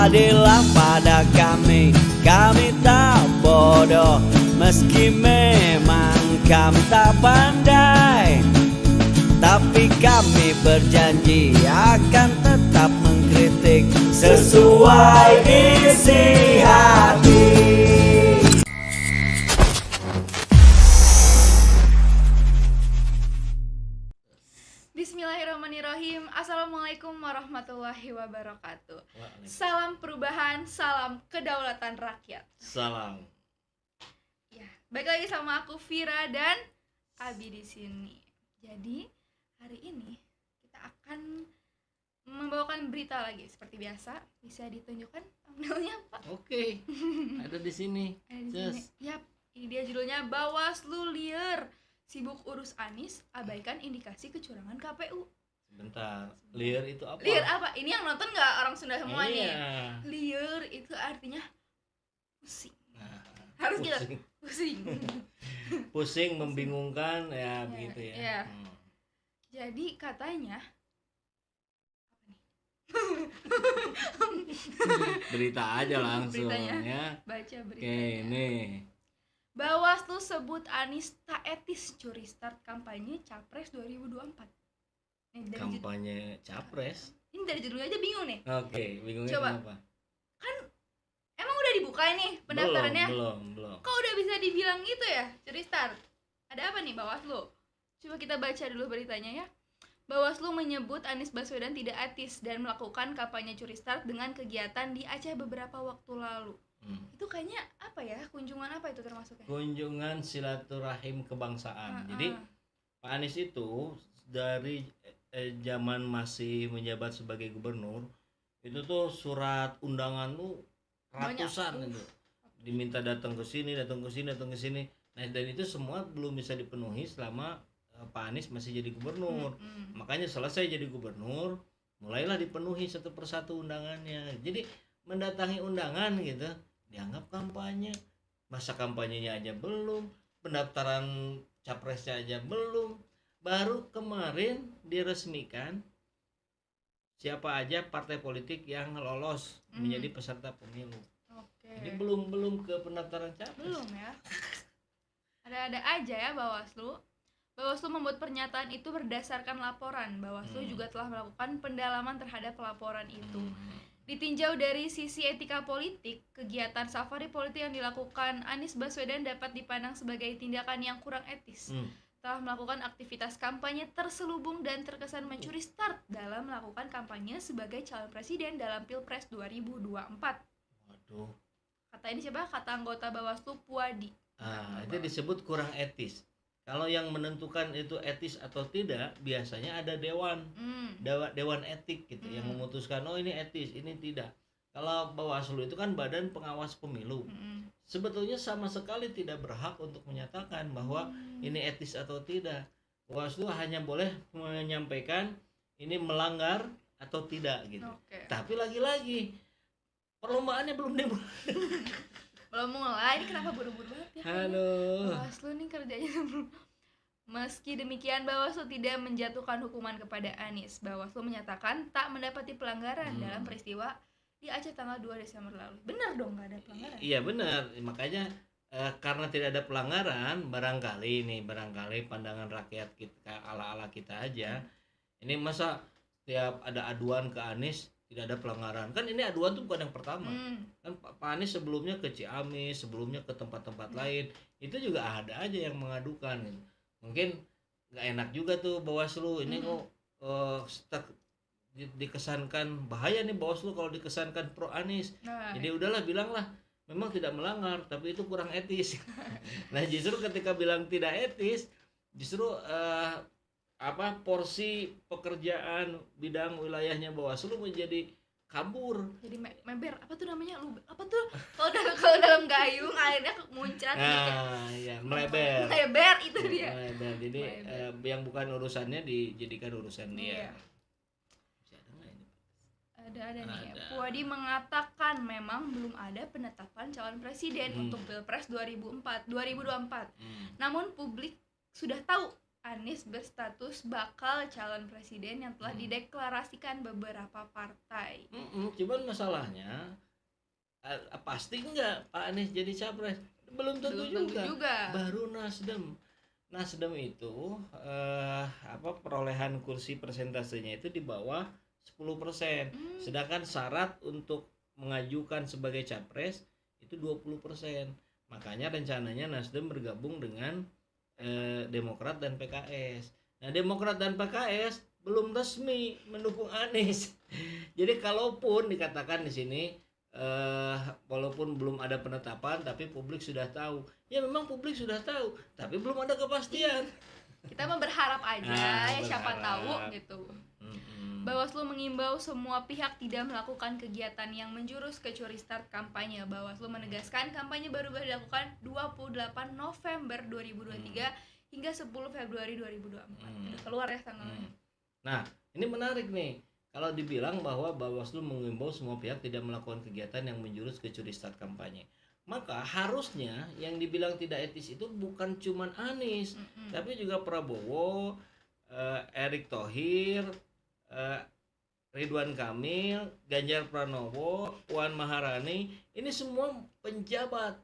adillah pada kami tak bodoh. Meski memang kami tak pandai, tapi kami berjanji akan tetap mengkritik sesuai isi hati. Bismillahirrahmanirrahim. Assalamualaikum warahmatullahi wabarakatuh. Salam perubahan, salam kedaulatan rakyat. Salam. Ya, balik lagi sama aku Vira dan Abi di sini. Jadi hari ini kita akan membawakan berita lagi seperti biasa. Bisa ditunjukkan thumbnailnya, Pak? Oke. Ada di sini. Ada di sini. Yap, ini dia judulnya Bawaslu liar. Sibuk urus Anies, abaikan indikasi kecurangan KPU. Sebentar, liar itu apa? Liar apa? Ini yang nonton nggak orang Sunda semua nih? Iya. Liar itu artinya pusing. Nah, Harus gitu, pusing. Pusing, membingungkan, ya begitu ya. Iya. Jadi katanya Berita aja langsung Beritanya. ya. baca Oke, beritanya. nih. Bawaslu sebut Anies tak etis curi start kampanye Capres 2024. Nih, dari Kampanye Capres. ini dari judulnya aja bingung nih. Oke, bingungnya Coba. kenapa? Emang udah dibuka nih pendaftarannya? Belum. Kok udah bisa dibilang gitu ya, curi start? Ada apa nih Bawaslu? Coba kita baca dulu beritanya ya. Bawaslu menyebut Anies Baswedan tidak etis dan melakukan kampanye curi start dengan kegiatan di Aceh beberapa waktu lalu. Itu kayaknya apa ya? Kunjungan apa itu termasuknya? Kunjungan silaturahim kebangsaan. Jadi Pak Anies itu dari zaman masih menjabat sebagai gubernur itu tuh surat undangan tuh ratusan itu, diminta datang ke sini. Nah, dan itu semua belum bisa dipenuhi selama Pak Anies masih jadi gubernur. Makanya selesai jadi gubernur, mulailah dipenuhi satu persatu undangannya. Jadi mendatangi undangan gitu dianggap kampanye. Masa kampanyenya aja belum, pendaftaran capresnya aja belum. Baru kemarin diresmikan siapa aja partai politik yang lolos menjadi peserta pemilu. Oke. Jadi belum ke pendaftaran capres. Belum ya. Ada aja ya Bawaslu. Bawaslu membuat pernyataan itu berdasarkan laporan. Bawaslu juga telah melakukan pendalaman terhadap laporan itu. Ditinjau dari sisi etika politik, kegiatan safari politik yang dilakukan Anies Baswedan dapat dipandang sebagai tindakan yang kurang etis. Telah melakukan aktivitas kampanye terselubung dan terkesan mencuri start dalam melakukan kampanye sebagai calon presiden dalam Pilpres 2024. Waduh. Kata ini siapa? Kata anggota Bawaslu Puadi. Itu disebut kurang etis. Kalau yang menentukan itu etis atau tidak biasanya ada dewan etik gitu yang memutuskan oh ini etis, ini tidak. Kalau Bawaslu itu kan badan pengawas pemilu. Sebetulnya sama sekali tidak berhak untuk menyatakan bahwa ini etis atau tidak. Bawaslu hanya boleh menyampaikan ini melanggar atau tidak gitu. Tapi lagi-lagi perlombaannya belum dimulai. Belum mulai, ini kenapa buru-buru banget ya? Aduh. Bawaslu nih kerjanya belum. Meski demikian, Bawaslu tidak menjatuhkan hukuman kepada Anies. Bawaslu menyatakan tak mendapati pelanggaran dalam peristiwa di Aceh tanggal 2 Desember lalu. Benar dong, nggak ada pelanggaran? Iya benar, makanya karena tidak ada pelanggaran, barangkali pandangan rakyat kita ala-ala kita aja. Ini masa tiap ada aduan ke Anies tidak ada pelanggaran, kan ini aduan tuh bukan yang pertama. Kan Pak Anies sebelumnya ke Ciamis, sebelumnya ke tempat-tempat lain itu juga ada aja yang mengadukan. Mungkin nggak enak juga tuh Bawaslu ini kok dikesankan bahaya nih Bawaslu kalau dikesankan pro Anies. Jadi udahlah bilanglah memang tidak melanggar tapi itu kurang etis. Nah justru ketika bilang tidak etis justru porsi pekerjaan bidang wilayahnya Bawaslu menjadi kabur. Jadi member apa tuh namanya? Apa tuh? Kalau dalam gayung airnya muncrat gitu. Ya, meleber. Meleber itu dia. Meleber. Jadi yang bukan urusannya dijadikan urusan dia. Ada nih. Puadi mengatakan memang belum ada penetapan calon presiden untuk Pilpres 2024. Namun publik sudah tahu Anies berstatus bakal calon presiden yang telah dideklarasikan beberapa partai. Cuman masalahnya pasti enggak Pak Anies jadi capres? Belum tentu Belum tentu juga. Baru Nasdem itu perolehan kursi persentasenya itu di bawah 10%. Sedangkan syarat untuk mengajukan sebagai capres itu 20%. Makanya rencananya Nasdem bergabung dengan Demokrat dan PKS. Nah, Demokrat dan PKS belum resmi mendukung Anies. Jadi kalaupun dikatakan di sini walaupun belum ada penetapan tapi publik sudah tahu. Ya memang publik sudah tahu, tapi belum ada kepastian. Kita mau berharap aja, siapa tahu gitu. Bawaslu mengimbau semua pihak tidak melakukan kegiatan yang menjurus ke curi start kampanye. Bawaslu menegaskan kampanye baru dilakukan 28 November 2023 hingga 10 Februari 2024. Udah keluar ya tanggalnya. Nah, ini menarik nih. Kalau dibilang bahwa Bawaslu mengimbau semua pihak tidak melakukan kegiatan yang menjurus ke curi start kampanye, maka harusnya yang dibilang tidak etis itu bukan cuman Anies, tapi juga Prabowo, Erick Thohir, Ridwan Kamil, Ganjar Pranowo, Puan Maharani. Ini semua pejabat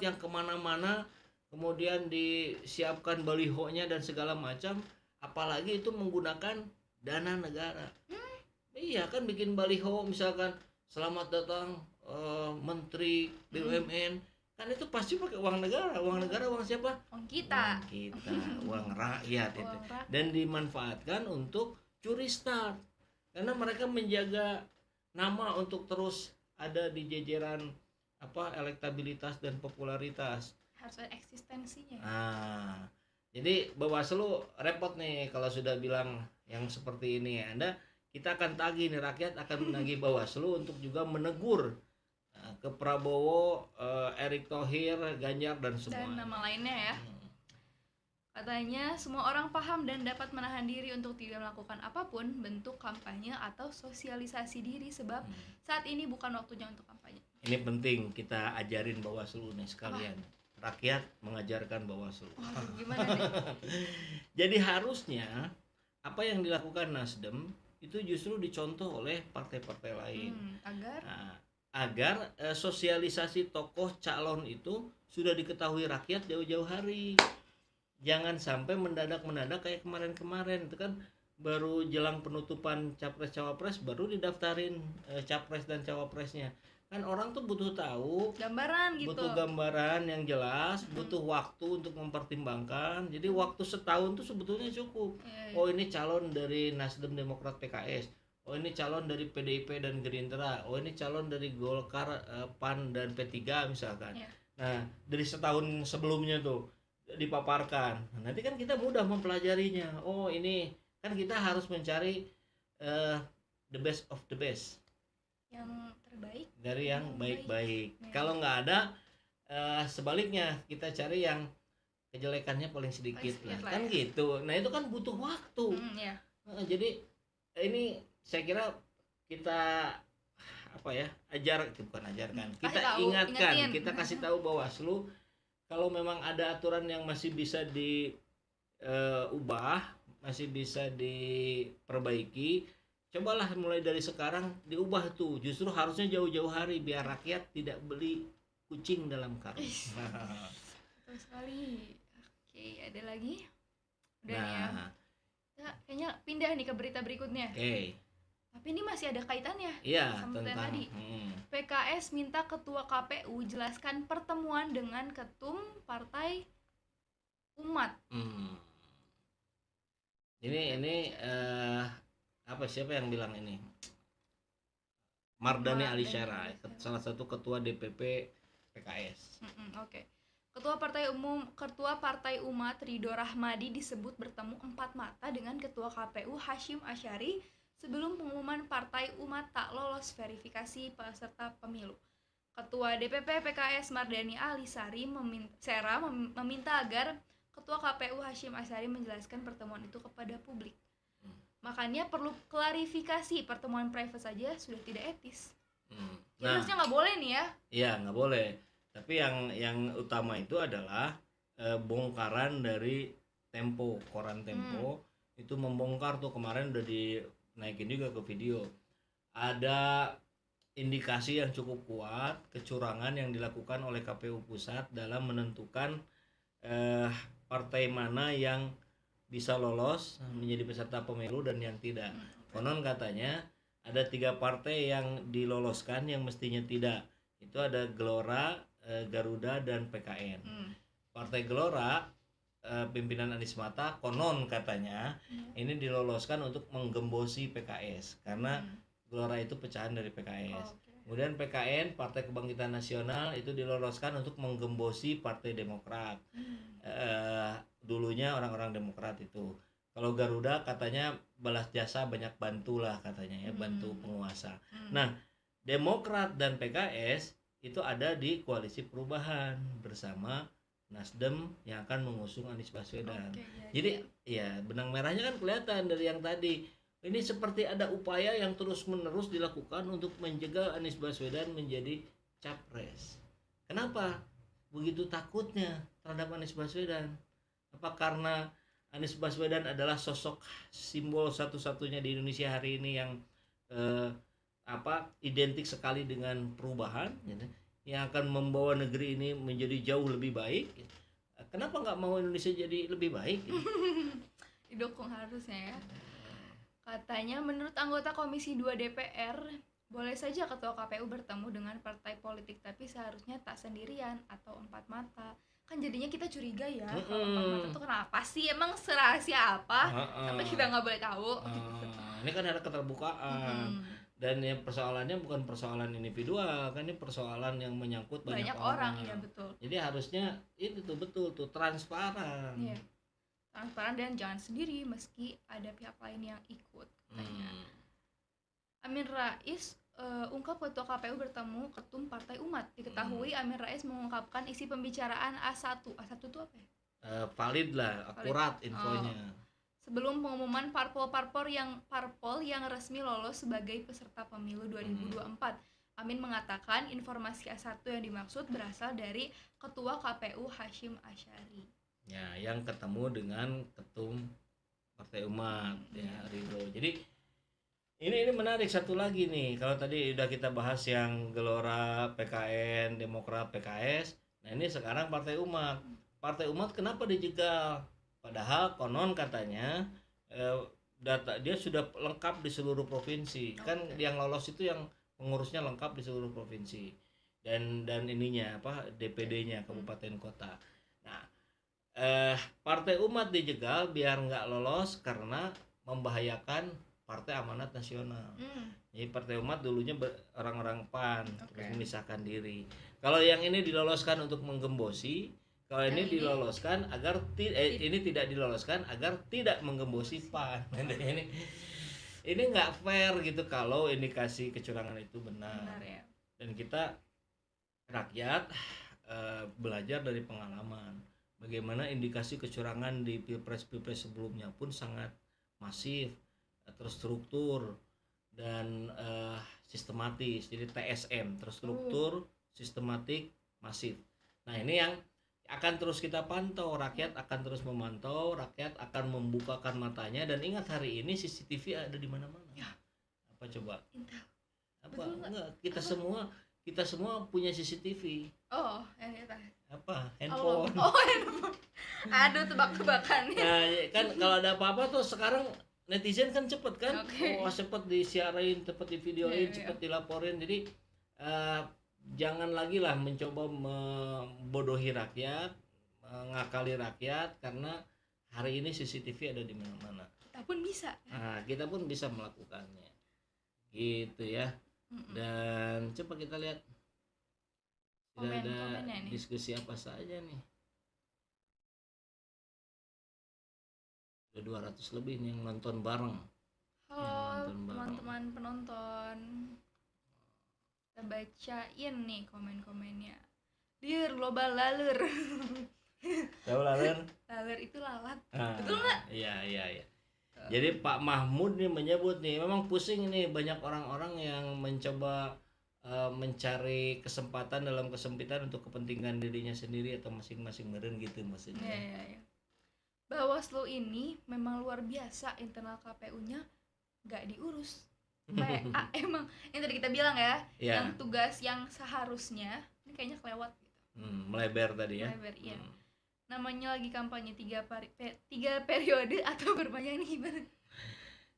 yang kemana-mana, kemudian disiapkan balihonya dan segala macam, apalagi itu menggunakan dana negara. Iya kan, bikin baliho misalkan selamat datang Menteri BUMN, kan itu pasti pakai uang negara. Uang siapa? Uang kita. Uang rakyat itu. Dan dimanfaatkan untuk curi start. Karena mereka menjaga nama untuk terus ada di jajaran elektabilitas dan popularitas. Harus ada eksistensinya. Jadi Bawaslu repot nih kalau sudah bilang yang seperti ini. Kita akan tagih nih, rakyat akan menagih Bawaslu untuk juga menegur ke Prabowo, Erick Thohir, Ganjar dan semua. Dan nama lainnya ya. Katanya semua orang paham dan dapat menahan diri untuk tidak melakukan apapun bentuk kampanye atau sosialisasi diri sebab saat ini bukan waktunya untuk kampanye. Ini penting kita ajarin Bawaslu nih sekalian. Rakyat mengajarkan Bawaslu. Gimana nih? Jadi harusnya apa yang dilakukan Nasdem itu justru dicontoh oleh partai-partai lain. Agar sosialisasi tokoh calon itu sudah diketahui rakyat jauh-jauh hari. Jangan sampai mendadak kayak kemarin itu kan baru jelang penutupan capres cawapres baru didaftarin capres dan cawapresnya. Kan orang tuh butuh tahu gambaran gitu. Butuh gambaran yang jelas, butuh waktu untuk mempertimbangkan. Jadi waktu setahun tuh sebetulnya cukup. Oh, ini calon dari Nasdem, Demokrat, PKS. Oh, ini calon dari PDIP dan Gerindra. Oh, ini calon dari Golkar, PAN dan P3 misalkan. Nah, dari setahun sebelumnya tuh dipaparkan. Nanti kan kita mudah mempelajarinya. Oh, ini kan kita harus mencari the best of the best. Yang terbaik dari yang baik-baik. Kalau nggak ada sebaliknya kita cari yang kejelekannya paling sedikit lah. Kan gitu. Nah, itu kan butuh waktu. Jadi ini saya kira kita kita ingatkan, kita kasih tahu Bawaslu kalau memang ada aturan yang masih bisa diubah, masih bisa diperbaiki, cobalah mulai dari sekarang diubah tuh. Justru harusnya jauh-jauh hari biar rakyat tidak beli kucing dalam karung. Betul sekali. Oke, ada lagi? Udah nih ya. Kita kayaknya pindah nih ke berita berikutnya. Tapi ini masih ada kaitannya sama yang tadi. PKS minta Ketua KPU jelaskan pertemuan dengan Ketum Partai Umat. Ini siapa yang bilang ini? Mardani Alisera, salah satu ketua DPP PKS. Oke. Ketua Partai Umat Ridho Rahmadi disebut bertemu 4 mata dengan Ketua KPU Hasyim Asyari sebelum pengumuman Partai Umat tak lolos verifikasi peserta pemilu. Ketua DPP PKS Mardani Alisera meminta agar Ketua KPU Hasyim Asyari menjelaskan pertemuan itu kepada publik. Makanya perlu klarifikasi, pertemuan private saja sudah tidak etis. Harusnya nggak boleh nih ya? Iya, nggak boleh. Tapi yang utama itu adalah bongkaran dari Tempo, koran Tempo itu membongkar tuh, kemarin udah dinaikin juga ke video. Ada indikasi yang cukup kuat kecurangan yang dilakukan oleh KPU pusat dalam menentukan partai mana yang bisa lolos menjadi peserta pemilu dan yang tidak. Konon katanya ada 3 partai yang diloloskan yang mestinya tidak. Itu ada Gelora, Garuda, dan PKN. Partai Gelora pimpinan Anies Mata konon katanya ini diloloskan untuk menggembosi PKS karena Gelora itu pecahan dari PKS. Kemudian PKN, Partai Kebangkitan Nasional, itu diloloskan untuk menggembosi Partai Demokrat. Dulunya orang-orang Demokrat itu. Kalau Garuda katanya balas jasa banyak bantulah katanya ya, bantu penguasa. Nah, Demokrat dan PKS itu ada di koalisi perubahan bersama Nasdem yang akan mengusung Anies Baswedan. Jadi ya benang merahnya kan kelihatan dari yang tadi. Ini seperti ada upaya yang terus-menerus dilakukan untuk menjegal Anies Baswedan menjadi capres. Kenapa begitu takutnya terhadap Anies Baswedan? Apa karena Anies Baswedan adalah sosok simbol satu-satunya di Indonesia hari ini yang identik sekali dengan perubahan, gitu, yang akan membawa negeri ini menjadi jauh lebih baik? Kenapa nggak mau Indonesia jadi lebih baik? Gitu? Didukung harusnya ya. Katanya menurut anggota Komisi 2 DPR, boleh saja ketua KPU bertemu dengan partai politik, tapi seharusnya tak sendirian atau 4 mata. Kan jadinya kita curiga ya, kalau 4 mata itu kenapa sih? Emang serahasia apa? Sampai kita nggak boleh tahu. Ini kan ada keterbukaan. Dan yang persoalannya bukan persoalan individual, kan ini persoalan yang menyangkut banyak orang. Iya betul. Jadi harusnya itu tuh betul tuh transparan. Iya. Transparan dan jangan sendiri meski ada pihak lain yang ikut katanya. Amin Rais ungkap ketua KPU bertemu ketum Partai Umat. Diketahui Amin Rais mengungkapkan isi pembicaraan A1. A1 itu apa ya? Valid lah, akurat infonya. Sebelum pengumuman parpol yang resmi lolos sebagai peserta pemilu 2024. Amin mengatakan informasi A1 yang dimaksud berasal dari ketua KPU Hasyim Asyari. Ya, yang ketemu dengan ketum Partai Umat ya Ridho. Jadi ini menarik satu lagi nih. Kalau tadi udah kita bahas yang Gelora, PKN, Demokrat, PKS. Nah, ini sekarang Partai Umat. Partai Umat kenapa dijegal? Padahal konon katanya data dia sudah lengkap di seluruh provinsi. Kan yang lolos itu yang pengurusnya lengkap di seluruh provinsi. Dan ininya DPD-nya kabupaten kota. Nah, Partai Umat dijegal biar nggak lolos karena membahayakan Partai Amanat Nasional. Jadi Partai Umat dulunya orang-orang PAN terus memisahkan diri. Kalau yang ini diloloskan untuk menggembosi, kalau ini diloloskan agar ini tidak diloloskan agar tidak menggembosi PAN. Ini nggak fair gitu kalau indikasi kecurangan itu benar ya. Dan kita rakyat belajar dari pengalaman. Bagaimana indikasi kecurangan di pilpres-pilpres sebelumnya pun sangat masif, terstruktur dan sistematis. Jadi TSM, terstruktur, sistematik, masif. Nah, ini yang akan terus kita pantau. Rakyat akan terus memantau, rakyat akan membukakan matanya. Dan ingat, hari ini CCTV ada di mana-mana. Ya. Apa coba? Intel. Apa? Enggak, kita semua punya CCTV. Oh, ya. Apa? Handphone. Handphone. Aduh, tebak-tebakan. Nah, kan kalau ada apa-apa tuh sekarang netizen kan cepet kan, cepet disiarin, cepet divideoin, cepet dilaporin. Jadi jangan lagi lah mencoba membodohi rakyat, mengakali rakyat, karena hari ini CCTV ada di mana-mana. Kita pun bisa. Nah, kita pun bisa melakukannya, gitu ya. Dan coba kita lihat sudah ada diskusi apa saja nih. Udah 200 lebih nih yang nonton bareng. Halo teman-teman penonton, kita bacain nih komen-komennya. Lir, global lalur. Tahu lalur? Lalur itu lalat. Betul nggak? Iya. Jadi Pak Mahmud nih menyebut nih, memang pusing nih banyak orang-orang yang mencoba mencari kesempatan dalam kesempitan untuk kepentingan dirinya sendiri atau masing-masing meren gitu maksudnya. Iya. Bawaslu ini memang luar biasa, internal KPU-nya nggak diurus. emang yang tadi kita bilang ya, Ya. yang tugas yang seharusnya ini kayaknya kelewat gitu. Melebar tadi ya. Melebar, iya. Namanya lagi kampanye 3 periode atau berpanjang ini gimana?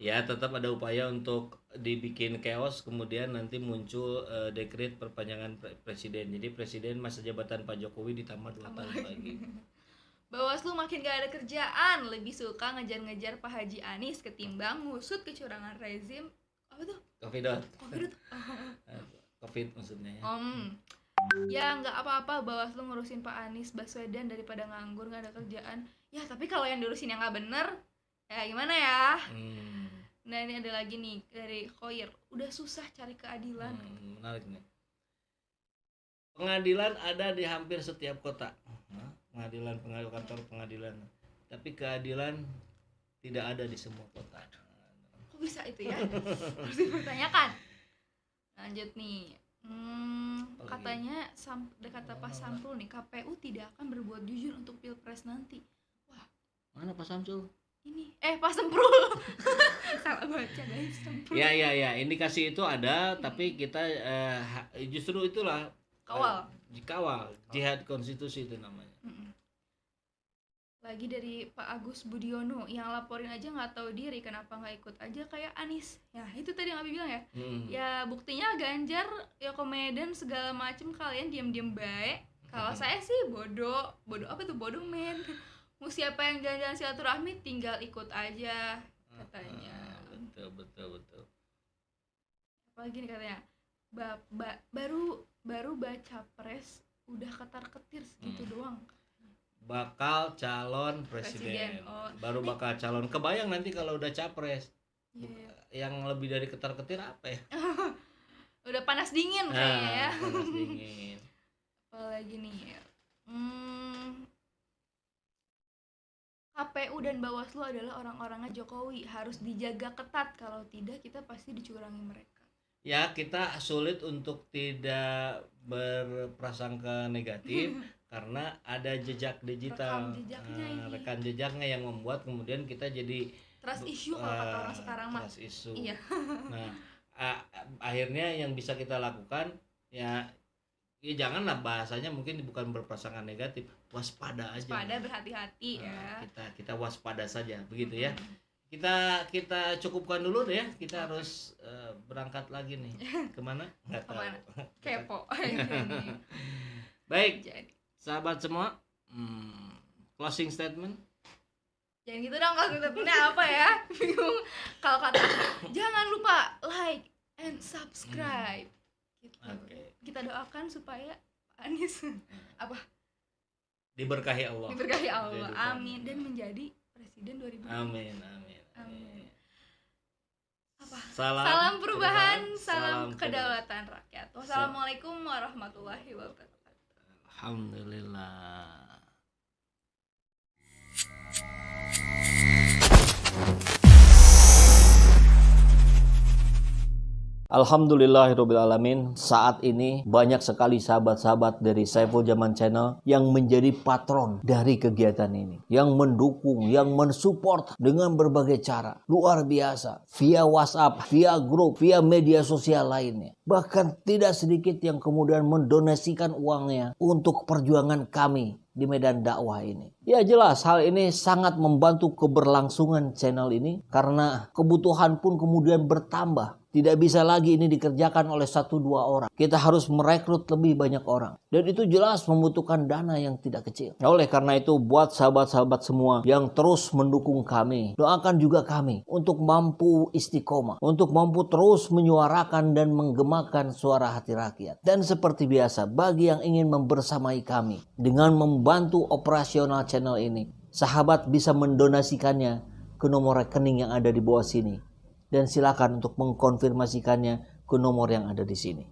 Ya, tetap ada upaya untuk dibikin chaos, kemudian nanti muncul dekret perpanjangan presiden. Jadi presiden masa jabatan Pak Jokowi ditambah 2 tahun lagi. Bawaslu makin gak ada kerjaan, lebih suka ngejar-ngejar Pak Haji Anies ketimbang ngusut kecurangan rezim apa tuh? Covid. Covid. Maksudnya ya. Ya nggak apa-apa Bawaslu ngurusin Pak Anies Baswedan daripada nganggur nggak ada kerjaan. Ya tapi kalau yang diurusin yang nggak bener, ya gimana ya? Nah ini ada lagi nih dari Khoir, udah susah cari keadilan. Menarik nih. Pengadilan ada di hampir setiap kota. Pengadilan, kantor pengadilan. Tapi keadilan tidak ada di semua kota. Kok bisa itu ya? Harus dipertanyakan. Lanjut nih. Katanya kata Pak Samsul nih, KPU tidak akan berbuat jujur untuk Pilpres nanti. Wah, Mana Pak Samsul? ini Pak Semprul. Salah baca guys, Semprul. Ya, indikasi itu ada, tapi kita justru itulah Kawal. jihad konstitusi itu namanya. Lagi dari Pak Agus Budiono, yang laporin aja nggak tahu diri, kenapa nggak ikut aja kayak Anies. Ya itu tadi yang Abi bilang ya. Ya buktinya Ganjar ya komedian segala macem, kalian diam-diam baik. Kalau saya sih bodoh apa tuh, bodoh men. Mau siapa yang jalan-jalan silaturahmi tinggal ikut aja katanya. Betul. Apalagi nih katanya, baru baca pres udah ketar-ketir segitu doang. Bakal calon presiden. Baru bakal calon. Kebayang nanti kalau udah capres. Yang lebih dari ketar-ketir apa ya? Udah panas dingin kayaknya ya. Panas dingin. Apalagi nih KPU dan Bawaslu adalah orang-orangnya Jokowi, harus dijaga ketat, kalau tidak kita pasti dicurangi mereka. Ya, kita sulit untuk tidak berprasangka negatif karena ada jejak digital, rekam jejaknya yang membuat kemudian kita jadi trust issue kalau kata orang sekarang mah. Trust issue. Iya. Nah, akhirnya yang bisa kita lakukan ya janganlah, bahasanya mungkin bukan berprasangka negatif, waspada aja. Waspada, berhati-hati ya. Kita waspada saja, begitu ya. Kita cukupkan dulu deh ya. Kita harus berangkat lagi nih. Kemana? Nggak tahu. Kepo. Baik. Jadi, sahabat semua, closing statement. Jangan gitu dong, closing statementnya apa ya? Bingung. Kalau kata jangan lupa like and subscribe. Gitu. Kita doakan supaya Pak Anies apa? Diberkahi Allah. Amin, dan menjadi presiden 2020. Amin. Apa? Salam perubahan, salam kedaulatan rakyat. Wassalamualaikum warahmatullahi wabarakatuh. Alhamdulillah. Alhamdulillahirrabbilalamin. Saat ini banyak sekali sahabat-sahabat dari Saiful Zaman Channel yang menjadi patron dari kegiatan ini, yang mendukung, yang mensupport dengan berbagai cara. Luar biasa, via WhatsApp, via grup, via media sosial lainnya. Bahkan tidak sedikit yang kemudian mendonasikan uangnya untuk perjuangan kami di medan dakwah ini. Ya jelas hal ini sangat membantu keberlangsungan channel ini karena kebutuhan pun kemudian bertambah. Tidak bisa lagi ini dikerjakan oleh 1-2 orang. Kita harus merekrut lebih banyak orang. Dan itu jelas membutuhkan dana yang tidak kecil. Nah, oleh karena itu buat sahabat-sahabat semua yang terus mendukung kami, doakan juga kami untuk mampu istiqomah, untuk mampu terus menyuarakan dan menggemakan suara hati rakyat. Dan seperti biasa, bagi yang ingin membersamai kami dengan membantu operasional channel ini, sahabat bisa mendonasikannya ke nomor rekening yang ada di bawah sini. Dan silakan untuk mengkonfirmasikannya ke nomor yang ada di sini.